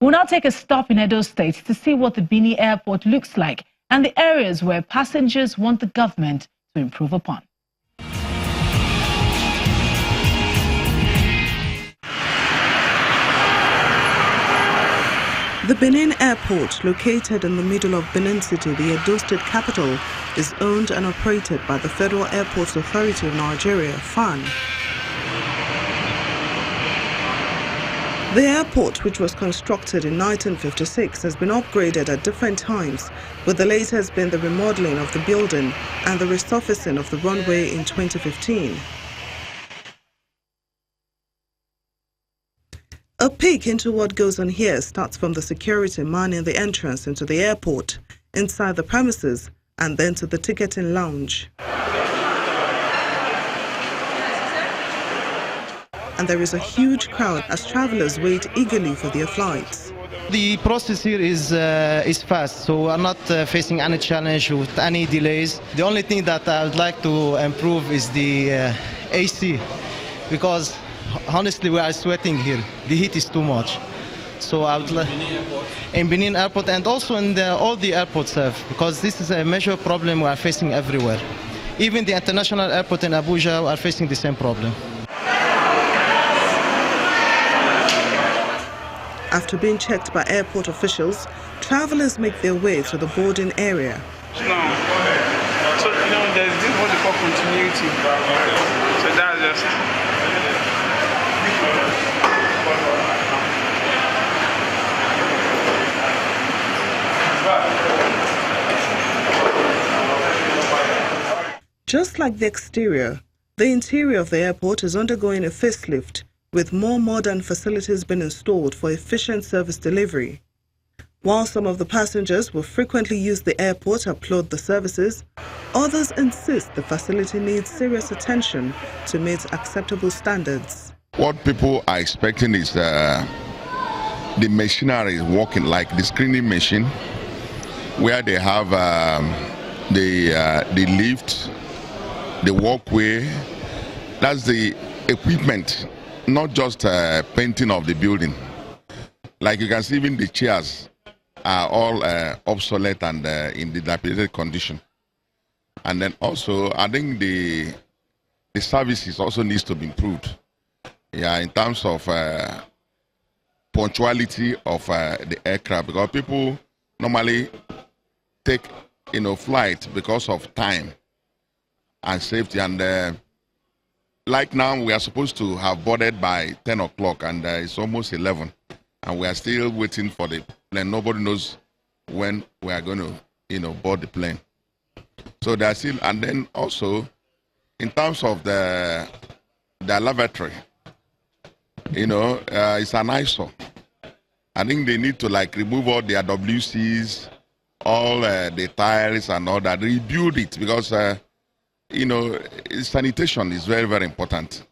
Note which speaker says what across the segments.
Speaker 1: We'll now take a stop in Edo State to see what the Benin airport looks like and the areas where passengers want the government to improve upon.
Speaker 2: The Benin airport, located in the middle of Benin City, the Edo State capital, is owned and operated by the Federal Airports Authority of Nigeria, FAN. The airport, which was constructed in 1956, has been upgraded at different times, with the latest being the remodeling of the building and the resurfacing of the runway in 2015. A peek into what goes on here starts from the security manning the entrance into the airport, inside the premises, and then to the ticketing lounge. And there is a huge crowd as travelers wait eagerly for their flights.
Speaker 3: The process here is fast, so we're not facing any challenge with any delays. The only thing that I would like to improve is the AC, because honestly we are sweating here. The heat is too much. So I would like in Benin airport and also in all the airports because this is a major problem we are facing everywhere. Even the international airport in Abuja are facing the same problem.
Speaker 2: After being checked by airport officials, travelers make their way to the boarding area.
Speaker 4: So, there's this what they call continuity. So that's just...
Speaker 2: Just like the exterior, the interior of the airport is undergoing a facelift, with more modern facilities being installed for efficient service delivery. While some of the passengers will frequently use the airport to upload the services, others insist the facility needs serious attention to meet acceptable standards.
Speaker 5: What people are expecting is the machinery is working, like the screening machine, where they have the lift, the walkway. That's the equipment, not just painting of the building. Like you can see, even the chairs are all obsolete and in dilapidated condition. And then also, I think the services also needs to be improved. Yeah, in terms of punctuality of the aircraft, because people normally take flight because of time and safety. And like now, we are supposed to have boarded by 10 o'clock, and it's almost 11, and we are still waiting for the plane. Nobody knows when we are going to, board the plane. So they are still, and then also, in terms of the lavatory, it's an eyesore. I think they need to remove all their WCs, all the tiles and all that, rebuild it, because sanitation is very, very important.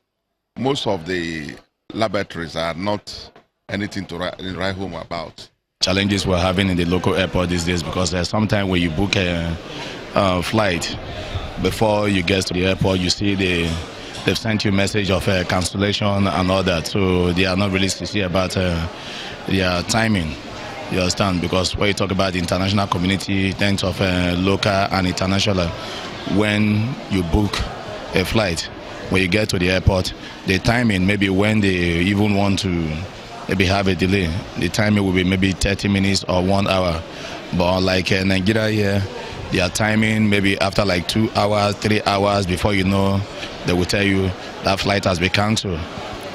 Speaker 5: Most of the laboratories are not anything to write home about.
Speaker 6: Challenges we're having in the local airport these days, because sometimes when you book a flight, before you get to the airport, you see they've sent you a message of cancellation and all that. So they are not really sincere about their timing. You understand? Because when you talk about the international community, in terms of local and international, when you book a flight, when you get to the airport, the timing, maybe when they even want to maybe have a delay, the timing will be maybe 30 minutes or 1 hour. But like Nigeria here, their timing maybe after 2 hours, 3 hours, before you know, they will tell you that flight has been cancelled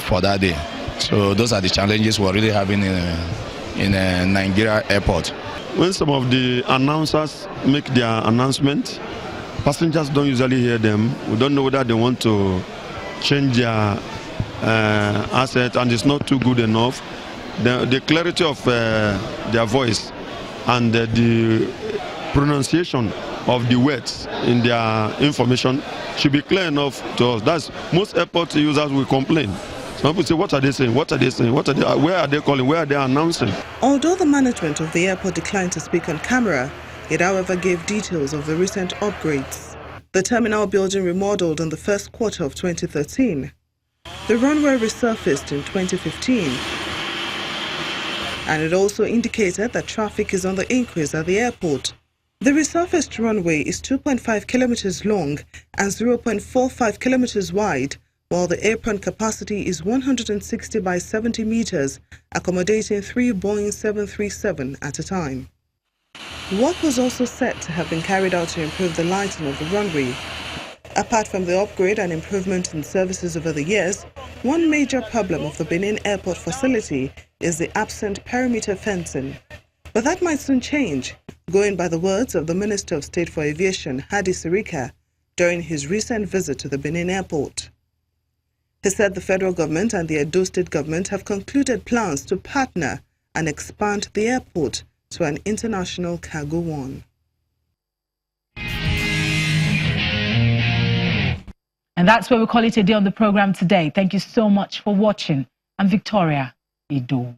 Speaker 6: for that day. So those are the challenges we're really having in Nigeria airport.
Speaker 7: When some of the announcers make their announcement, passengers don't usually hear them. We don't know whether they want to change their asset, and it's not too good enough. The clarity of their voice and the pronunciation of the words in their information should be clear enough to us. That's most airport users will complain. Some people say, what are they saying? What are they saying? Where are they calling? Where are they announcing?
Speaker 2: Although the management of the airport declined to speak on camera, it however gave details of the recent upgrades. The terminal building remodeled in the first quarter of 2013. The runway resurfaced in 2015. and it also indicated that traffic is on the increase at the airport. The resurfaced runway is 2.5 kilometers long and 0.45 kilometers wide, while the apron capacity is 160 by 70 meters, accommodating 3 Boeing 737 at a time. Work was also said to have been carried out to improve the lighting of the runway. Apart from the upgrade and improvement in services over the years, one major problem of the Benin airport facility is the absent perimeter fencing. But that might soon change, going by the words of the Minister of State for Aviation, Hadi Sirika, during his recent visit to the Benin airport. He said the federal government and the Edo State government have concluded plans to partner and expand the airport to an international cargo one.
Speaker 1: And that's where we call it a day on the program today. Thank you so much for watching. I'm Victoria Ido.